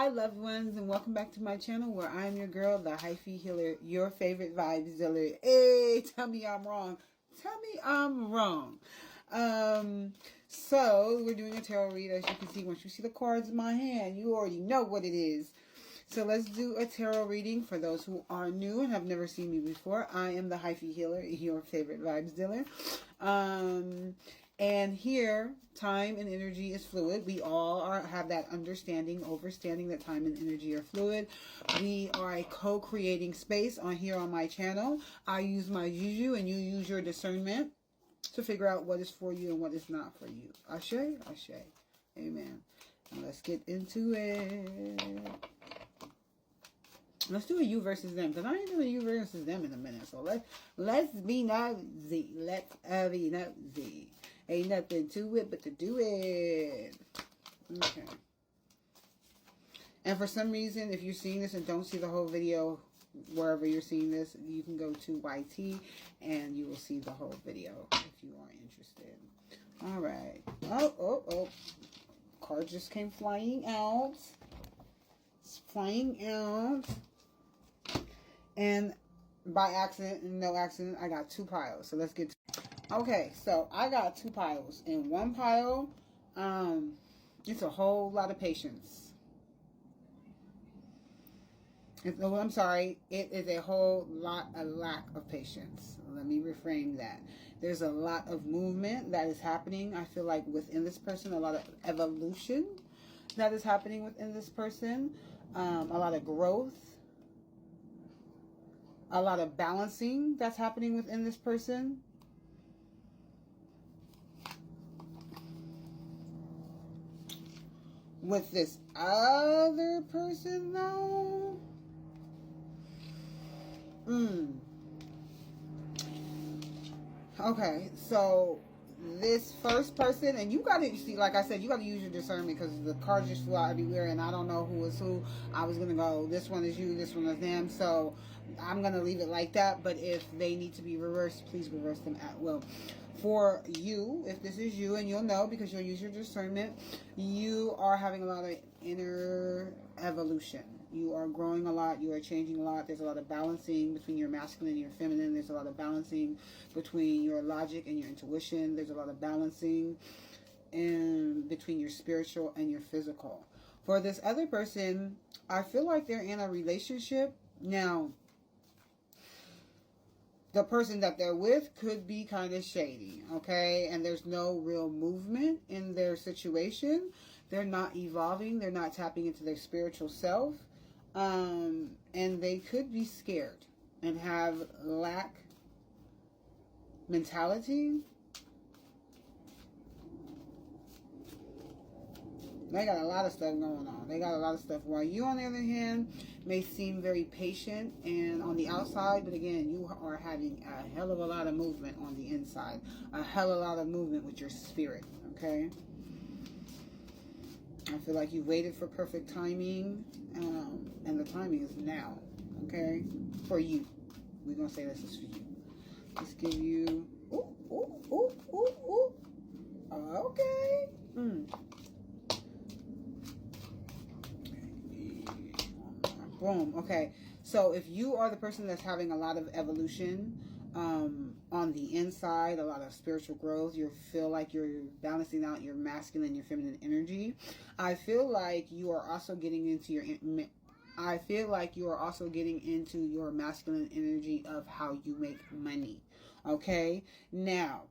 Hi loved ones, and welcome back to my channel where I am your girl, the Hyphy Healer, your favorite vibes dealer. Hey, tell me I'm wrong. Tell me I'm wrong. So we're doing a tarot read. As you can see, once you see the cards in my hand, you already know what it is. So let's do a tarot reading for those who are new and have never seen me before. I am the Hyphy Healer, your favorite vibes dealer. And here, time and energy is fluid. We all have that understanding that time and energy are fluid. We are a co-creating space here on my channel. I use my juju and you use your discernment to figure out what is for you and what is not for you. Ashe, ashe. Amen. And let's get into it. Let's do a you versus them, because I ain't doing you versus them in a minute. So let's be nosy. Let's be nosy. Ain't nothing to it but to do it. Okay. And for some reason, if you're seeing this and don't see the whole video, wherever you're seeing this, you can go to YT and you will see the whole video if you are interested. All right. Oh. Card just came flying out. It's flying out. And by accident and no accident, I got two piles. So let's get to it. Okay, so I got two piles. In one pile, it's a whole lot of patience. I'm sorry, it is a lack of patience. Let me reframe that. There's a lot of movement that is happening. I feel like within this person, a lot of evolution that is happening within this person. A lot of growth. A lot of balancing that's happening within this person. With this other person, though, okay, so this first person, and you gotta see, like I said, you gotta use your discernment because the cards just flew out everywhere, and I don't know who is who. I was gonna go, this one is you, this one is them, so I'm gonna leave it like that. But if they need to be reversed, please reverse them at will. For you, if this is you, and you'll know because you'll use your discernment, you are having a lot of inner evolution. You are growing a lot. You are changing a lot. There's a lot of balancing between your masculine and your feminine. There's a lot of balancing between your logic and your intuition. There's a lot of balancing in between your spiritual and your physical. For this other person, I feel like they're in a relationship. Now, the person that they're with could be kind of shady, okay? And there's no real movement in their situation. They're not evolving. They're not tapping into their spiritual self. And they could be scared and have lack mentality. They got a lot of stuff going on. They got a lot of stuff. While you, on the other hand, may seem very patient and on the outside, but again, you are having a hell of a lot of movement on the inside. A hell of a lot of movement with your spirit, okay? I feel like you waited for perfect timing, and the timing is now, okay? For you. We're going to say this is for you. Let's give you... Ooh. Okay. Boom. Okay. So if you are the person that's having a lot of evolution on the inside, a lot of spiritual growth, you feel like you're balancing out your masculine and your feminine energy. I feel like you are also getting into your masculine energy of how you make money. Okay. Now,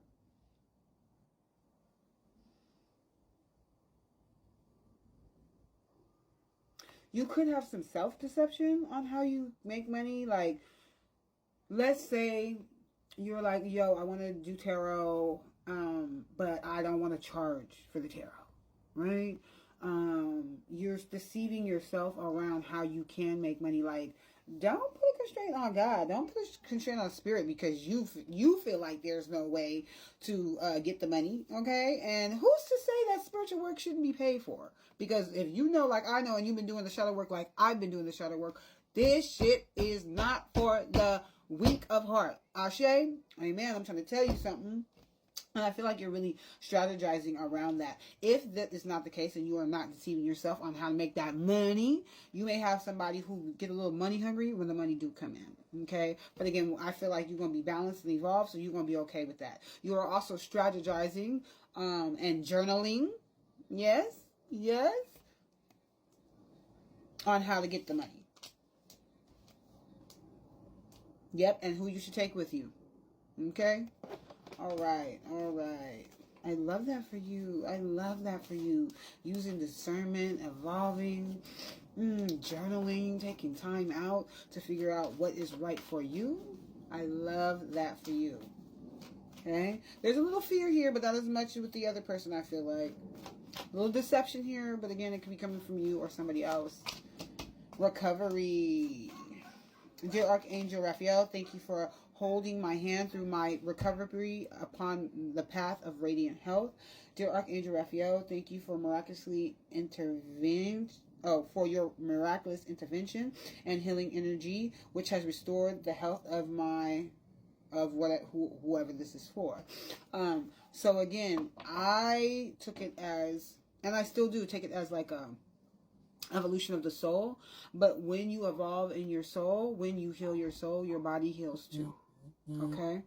you could have some self-deception on how you make money. Like, let's say you're like, yo, I want to do tarot, but I don't want to charge for the tarot, right? You're deceiving yourself around how you can make money. Like, don't put a constraint on God. Don't put a constraint on spirit because you feel like there's no way to get the money, okay? And who's to say that spiritual work shouldn't be paid for? Because if you know, like I know, and you've been doing the shadow work like I've been doing the shadow work, this shit is not for the weak of heart. Ashe? Amen. I'm trying to tell you something. And I feel like you're really strategizing around that. If that is not the case and you are not deceiving yourself on how to make that money, you may have somebody who get a little money hungry when the money do come in. Okay? But again, I feel like you're going to be balanced and evolved, so you're going to be okay with that. You are also strategizing and journaling. Yes? Yes? On how to get the money. Yep, and who you should take with you. Okay? All right. I love that for you. I love that for you. Using discernment, evolving, journaling, taking time out to figure out what is right for you. I love that for you. Okay? There's a little fear here, but not as much with the other person, I feel like. A little deception here, but again, it could be coming from you or somebody else. Recovery. Dear Archangel Raphael, thank you for holding my hand through my recovery upon the path of radiant health. Dear Archangel Raphael, thank you for for your miraculous intervention and healing energy, which has restored the health of whoever this is for. So again, I took it as, and I still do take it as like a evolution of the soul. But when you evolve in your soul, when you heal your soul, your body heals too. Okay.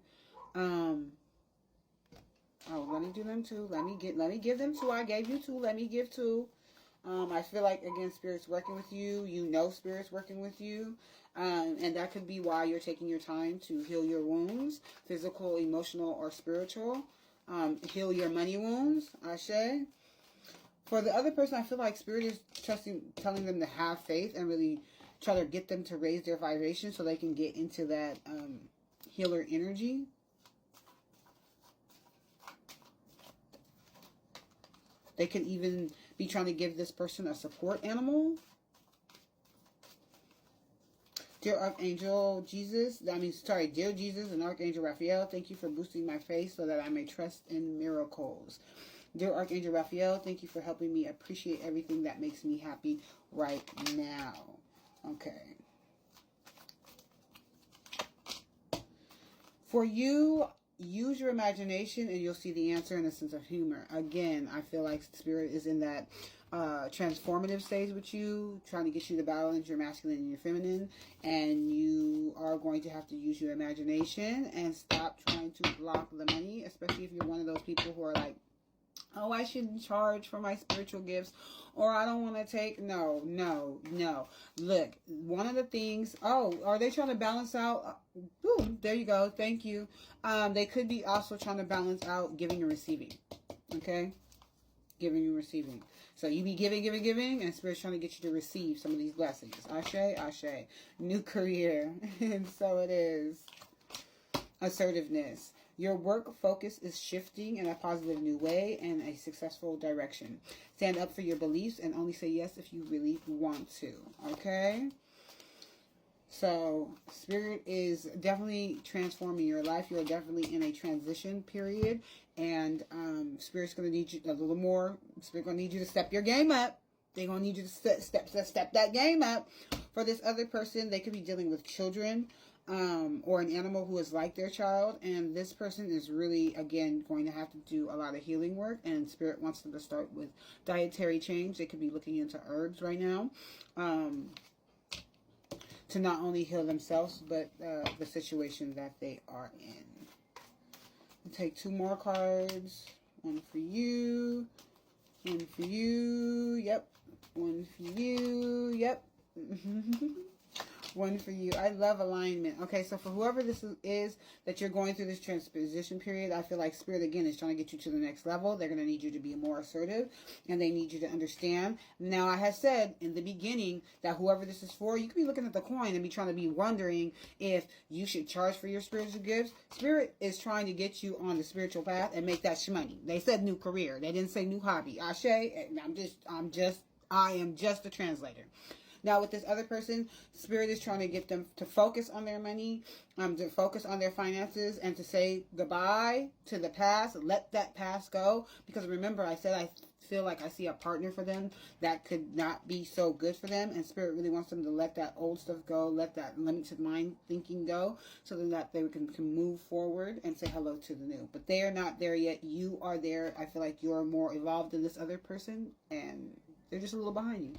Oh, let me do them too. Let me give them two. I gave you two. Let me give two. I feel like, again, Spirit's working with you. You know Spirit's working with you. And that could be why you're taking your time to heal your wounds, physical, emotional, or spiritual. Heal your money wounds, Ashe. For the other person, I feel like Spirit is telling them to have faith and really try to get them to raise their vibration so they can get into that healer energy. They could even be trying to give this person a support animal. Dear Jesus and Archangel Raphael, thank you for boosting my faith so that I may trust in miracles. Dear Archangel Raphael, thank you for helping me appreciate everything that makes me happy right now. Okay. For you, use your imagination and you'll see the answer in a sense of humor. Again, I feel like Spirit is in that transformative stage with you, trying to get you to balance your masculine and your feminine, and you are going to have to use your imagination and stop trying to block the money, especially if you're one of those people who are like, oh, I shouldn't charge for my spiritual gifts, or I don't want to take. No. Look, one of the things, are they trying to balance out? Ooh, there you go. Thank you. They could be also trying to balance out giving and receiving. Okay? Giving and receiving. So you be giving, and Spirit's trying to get you to receive some of these blessings. Ashe. New career. And so it is. Assertiveness. Your work focus is shifting in a positive new way and a successful direction. Stand up for your beliefs and only say yes if you really want to. Okay? So, Spirit is definitely transforming your life. You're definitely in a transition period. And Spirit's going to need you a little more. Spirit's going to need you to step your game up. They're going to need you to step that game up. For this other person, they could be dealing with children. Or an animal who is like their child, and this person is really, again, going to have to do a lot of healing work, and Spirit wants them to start with dietary change. They could be looking into herbs right now to not only heal themselves, but the situation that they are in. We'll take two more cards. One for you. One for you. Yep. One for you. Yep. One for you. I love alignment. Okay, so for whoever this is that you're going through this transition period, I feel like Spirit, again, is trying to get you to the next level. They're going to need you to be more assertive, and they need you to understand. Now, I had said in the beginning that whoever this is for, you could be looking at the coin and be trying to be wondering if you should charge for your spiritual gifts. Spirit is trying to get you on the spiritual path and make that shmoney. They said new career. They didn't say new hobby. Ashe, I am just a translator. Now, with this other person, Spirit is trying to get them to focus on their money, to focus on their finances, and to say goodbye to the past. Let that past go. Because remember, I said I feel like I see a partner for them that could not be so good for them, and Spirit really wants them to let that old stuff go, let that limited mind thinking go, so that they can move forward and say hello to the new. But they are not there yet. You are there. I feel like you're more evolved than this other person, and they're just a little behind you.